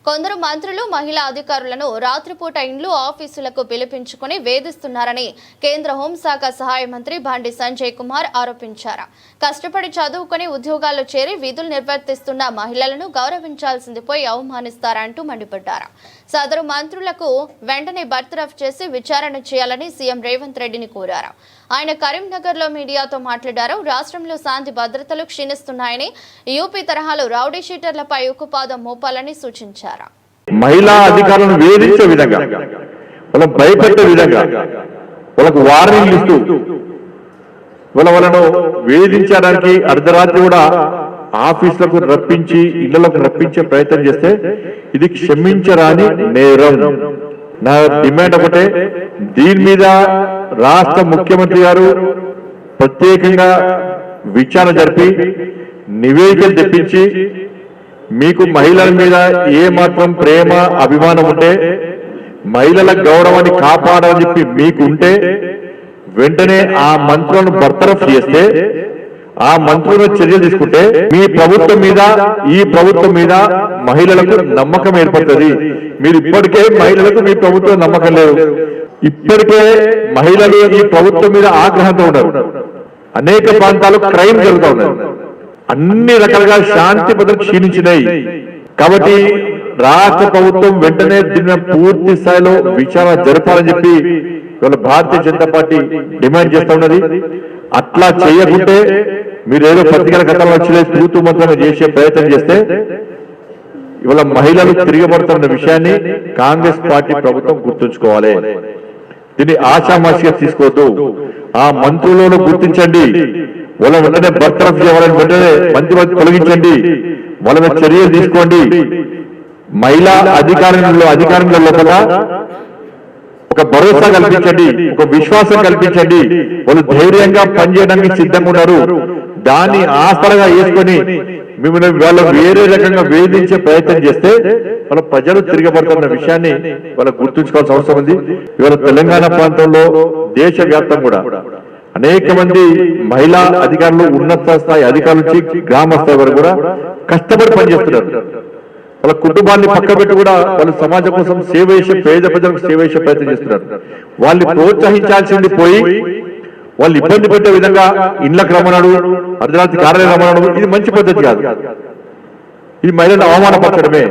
కొందరు మంత్రులు మహిళా అధికారులను రాత్రిపూట ఇండ్లు ఆఫీసులకు పిలిపించుకుని వేధిస్తున్నారని కేంద్ర హోంశాఖ సహాయ మంత్రి బండి సంజయ్ కుమార్ ఆరోపించారు. కష్టపడి చదువుకుని ఉద్యోగాల్లో చేరి విధులు నిర్వర్తిస్తున్న మహిళలను గౌరవించాల్సింది పోయి అవమానిస్తారంటూ మండిపడ్డారు. సదరు మంత్రులకు వెంటనే బర్తరఫ్ చేసి విచారణ చేయాలని సీఎం రేవంత్ రెడ్డిని కోరారు. ఆయన కరీంనగర్ లో మీడియాతో మాట్లాడారు. రాష్ట్రంలో శాంతి భద్రతలు క్షీణిస్తున్నాయని, యూపీ తరహాలో రౌడీ షీటర్లపై ఉక్కుపాదం మోపాలని సూచించారు. మహిళా అధికారులను వేధించే విధంగా, వాళ్ళని భయపెట్టే విధంగా, వాళ్ళకు వార్నింగ్ ఇస్తూ వాళ్ళను వేధించడానికి అర్ధరాత్రి కూడా ఆఫీసులకు రప్పించి ఇళ్లకు రప్పించే ప్రయత్నం చేస్తే ఇది క్షమించరాని నేరం. నా డిమాండ్ ఒకటే, దీని మీద రాష్ట్ర ముఖ్యమంత్రి గారు ప్రత్యేకంగా విచారణ జరిపి నివేదికలు తెప్పించి మీకు మహిళల మీద ఏ మాత్రం ప్రేమ అభిమానం ఉంటే, మహిళల గౌరవాన్ని కాపాడాలని చెప్పి మీకు ఉంటే వెంటనే ఆ మంత్రులను బర్తరఫ్ చేస్తే, ఆ మంత్రులను చర్యలు తీసుకుంటే మీ ప్రభుత్వం మీద ఈ ప్రభుత్వం మీద మహిళలకు నమ్మకం ఏర్పడుతుంది. మీరు ఇప్పటికే మహిళలకు మీ ప్రభుత్వం నమ్మకం లేదు. ఇప్పటికే మహిళలు ఈ ప్రభుత్వం మీద ఆగ్రహంతో ఉన్నారు. అనేక ప్రాంతాలు క్రైమ్ జరుగుతూ ఉన్నారు. అన్ని రకాలుగా శాంతి భద్రత క్షీణించినాయి. కాబట్టి రాష్ట్ర ప్రభుత్వం వెంటనే దీని పూర్తి స్థాయిలో విచారణ జరపాలని చెప్పి ఇవాళ భారతీయ జనతా పార్టీ డిమాండ్ చేస్తా ఉన్నది. అట్లా చేయకుంటే మీరు ఏదో పత్రికల కథలు వచ్చి తూతూ మంత్రంగా చేసే ప్రయత్నం చేస్తే ఇవాళ మహిళలు తిరగబడుతున్న విషయాన్ని కాంగ్రెస్ పార్టీ ప్రభుత్వం గుర్తుంచుకోవాలి. దీన్ని ఆషామాషిగా తీసుకోవద్దు. ఆ మంత్రులను గుర్తించండి, వాళ్ళ వెంటనే బర్తరఫ్ చేయాలని వెంటనే మంత్రి తొలగించండి, వాళ్ళ మీద చర్యలు తీసుకోండి. మహిళా అధికారంలో లోపల ఒక భరోసా కల్పించండి, ఒక విశ్వాసం కల్పించండి. వాళ్ళు ధైర్యంగా పనిచేయడానికి సిద్ధంగా ఉన్నారు. దాన్ని ఆసరగా వేసుకొని మిమ్మల్ని వాళ్ళు వేరే రకంగా వేధించే ప్రయత్నం చేస్తే వాళ్ళ ప్రజలు తిరగబడుతున్న విషయాన్ని వాళ్ళకు గుర్తుంచుకోవాల్సిన అవసరం ఉంది. ఇవాళ తెలంగాణ ప్రాంతంలో దేశవ్యాప్తంగా కూడా అనేక మంది మహిళా అధికారులు, ఉన్నత స్థాయి అధికారుల నుంచి గ్రామ స్థాయి వరకు కూడా కష్టపడి పనిచేస్తున్నారు. వాళ్ళ కుటుంబాన్ని పక్కబెట్టి కూడా వాళ్ళు సమాజం కోసం సేవ చేసే, పేద ప్రజలకు సేవ చేసే ప్రయత్నం చేస్తున్నారు. వాళ్ళని ప్రోత్సహించాల్సింది పోయి వాళ్ళు ఇబ్బంది పెట్టే విధంగా ఇండ్లకు రమ్మన్నాడు, అర్ధరాత్రి కార్యాలయం రమ్మన్నాడు. ఇది మంచి పద్ధతి కాదు. ఇది మహిళలను అవమానపరచడమే.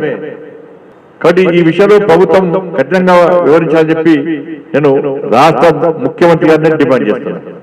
కాబట్టి ఈ విషయంలో ప్రభుత్వం కఠినంగా వివరించాలని చెప్పి నేను రాష్ట్ర ముఖ్యమంత్రి గారిని డిమాండ్ చేస్తున్నాను.